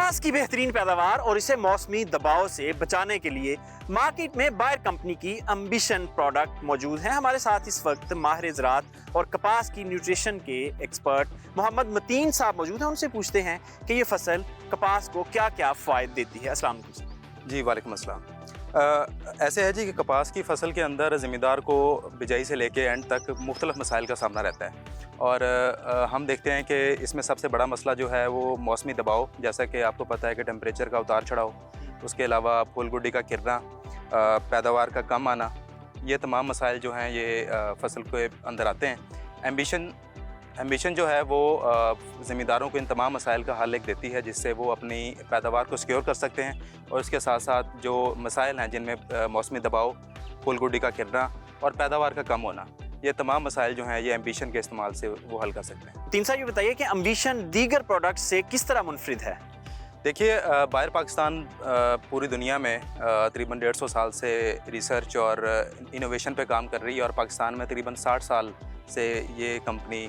कपास की बेहतरीन पैदावार और इसे मौसमी दबाव से बचाने के लिए मार्केट में बायर कंपनी की एम्बिशन प्रोडक्ट मौजूद हैं। हमारे साथ इस वक्त माहिर ज़राअत और कपास की न्यूट्रिशन के एक्सपर्ट मोहम्मद मतीन साहब मौजूद हैं। उनसे पूछते हैं कि ये फसल कपास को क्या क्या फ़ायदे देती है। अस्सलाम वालेकुम। जी वालेकुम अस्सलाम। ऐसे है जी कि कपास की फसल के अंदर ज़मींदार को बिजाई से लेके एंड तक मुख्तलिफ मसाइल का सामना रहता है और हम देखते हैं कि इसमें सबसे बड़ा मसला जो है वो मौसमी दबाव, जैसा कि आपको पता है कि टेम्परेचर का उतार चढ़ाव, उसके अलावा फूल गुड्डी का गिरना, पैदावार का कम आना, ये तमाम मसाइल जो हैं ये फसल के अंदर आते हैं। एम्बिशन जो है वो ज़मींदारों को इन तमाम मसाइल का हल एक देती है, जिससे वो अपनी पैदावार को सिक्योर कर सकते हैं और इसके साथ साथ जो मसाइल हैं जिनमें मौसमी दबाव, फूल गुड्डी का गिरना और पैदावार का कम होना, ये तमाम मसाइल जो हैं ये एम्बिशन के इस्तेमाल से वो हल कर सकते हैं। तीन साहब ये बताइए कि एम्बिशन दीगर प्रोडक्ट से किस तरह मुनफरिद है? देखिए, बायर पाकिस्तान पूरी दुनिया में तकरीबन 150 साल से रिसर्च और इनोवेशन पे काम कर रही है और पाकिस्तान में तकरीबन 60 साल से ये कंपनी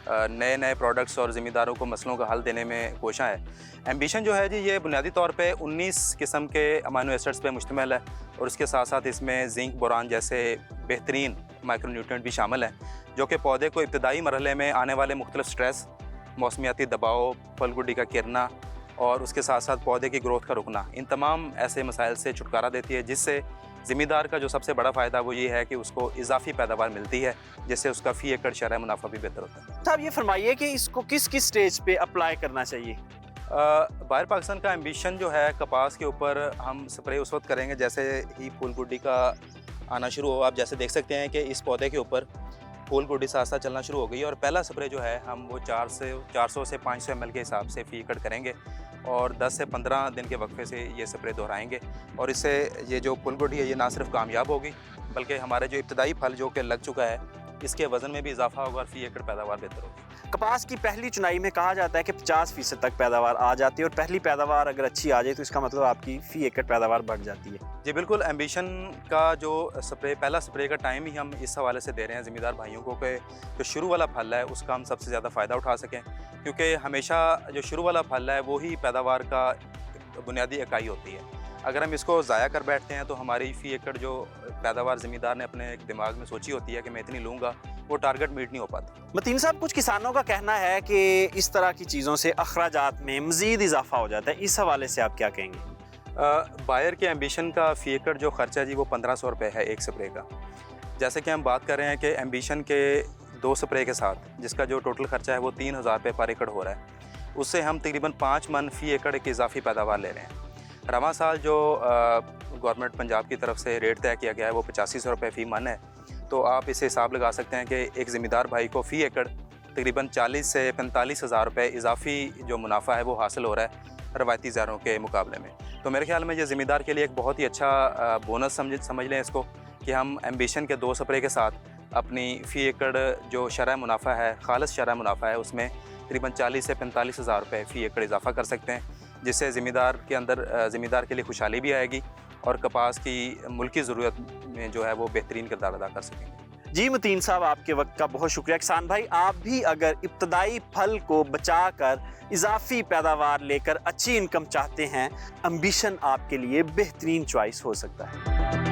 नए नए प्रोडक्ट्स और ज़मींदारों को मसलों का हल देने में कोशिश है। एम्बिशन जो है जी ये बुनियादी तौर पे 19 किस्म के अमाइनो एसिड्स पे मुश्तमिल है और इसके साथ साथ इसमें जिंक, बोरान जैसे बेहतरीन माइक्रोन्यूट्रिएंट भी शामिल हैं, जो कि पौधे को इब्तदाई मरहले में आने वाले मुख्तलिफ स्ट्रेस, मौसमियाती दबाव, फल गुड्डी का गिरना और उसके साथ साथ पौधे की ग्रोथ का रुकना, इन तमाम ऐसे मसाइल से छुटकारा देती है, जिससे ज़मींदार का जो सबसे बड़ा फ़ायदा वो ये है कि उसको इजाफी पैदावार मिलती है, जिससे उसका फ़ी एकड़ शरह मुनाफा भी बेहतर होता है। साहब ये फरमाइए कि इसको किस किस स्टेज पे अप्लाई करना चाहिए? बायर पाकिस्तान का एम्बिशन जो है कपास के ऊपर हम स्प्रे उस वक्त करेंगे जैसे ही फूल गुड्डी का आना शुरू हो। आप जैसे देख सकते हैं कि इस पौधे के ऊपर फूल गुड्डी साथ साथ चलना शुरू हो गई और पहला स्प्रे जो है हम वो 400 से 500 ml के हिसाब से फ़ी एकड़ करेंगे और 10 से 15 दिन के वक्फे से ये स्प्रे दोहराएंगे और इससे ये जो फूल गुड्डी है ये ना सिर्फ कामयाब होगी बल्कि हमारे जो इब्तदाई फल जो कि लग चुका है इसके वज़न में भी इजाफा होगा और फ़ी एकड़ पैदावार बेहतर होगी। कपास की पहली चुनाई में कहा जाता है कि 50% तक पैदावार आ जाती है और पहली पैदावार अगर अच्छी आ जाए तो इसका मतलब आपकी फ़ी एकड़ पैदावार बढ़ जाती है। जी बिल्कुल, एम्बिशन का जो पहला स्प्रे का टाइम ही हम इस हवाले से दे रहे हैं ज़मींदार भाइयों को कि जो शुरू वाला फल है उसका हम सबसे ज़्यादा फ़ायदा उठा सकें, क्योंकि हमेशा जो शुरू वाला फल है वही पैदावार का बुनियादी इकाई होती है। अगर हम इसको ज़ाया कर बैठते हैं तो हमारी फ़ी एकड़ जो पैदावार ज़मींदार ने अपने दिमाग में सोची होती है कि मैं इतनी लूँगा, वो टारगेट मीट नहीं हो पाता। मतीन साहब, कुछ किसानों का कहना है कि इस तरह की चीज़ों से अखराजात में मज़ीद इजाफा हो जाता है, इस हवाले से आप क्या कहेंगे? बायर के एम्बिशन का फ़ी एकड़ जो ख़र्चा जी वो 1500 रुपये है एक स्प्रे का। जैसे कि हम बात कर रहे हैं कि एम्बिशन के 2 स्प्रे के साथ जिसका जो टोटल ख़र्चा है वो 3000 रुपये पर एकड़ हो रहा है, उससे हम तकरीबन 5 मन फ़ी एकड़ की इजाफी पैदावार ले रहे हैं। रवा साल जो गवर्नमेंट पंजाब की तरफ से रेट तय किया गया है वो 8500 रुपये फ़ी मन है, तो आप इसे हिसाब लगा सकते हैं कि एक ज़मींदार भाई को फ़ी एकड़ तकरीबन 40 से 45 हज़ार रुपये इजाफी जो मुनाफा है वो हासिल हो रहा है रवायती ज़ारों के मुकाबले में। तो मेरे ख्याल में ये ज़मींदार के लिए एक बहुत ही अच्छा बोनस समझ लें इसको कि हम एम्बिशन के 2 स्प्रे के साथ अपनी फ़ी एकड़ जो शरह मुनाफा है, खालिस शरह मुनाफा है, उसमें तकरीबन 40 से 45 हज़ार रुपये फ़ी एकड़ इजाफा कर सकते हैं, जिससे ज़मींदार के लिए खुशहाली भी आएगी और कपास की मुल्की ज़रूरत में जो है वो बेहतरीन किरदार अदा कर सकेंगे। जी मतीन साहब, आपके वक्त का बहुत शुक्रिया। किसान भाई, आप भी अगर इब्तदाई फल को बचा कर इजाफी पैदावार लेकर अच्छी इनकम चाहते हैं, एम्बिशन आपके लिए बेहतरीन चॉइस हो सकता है।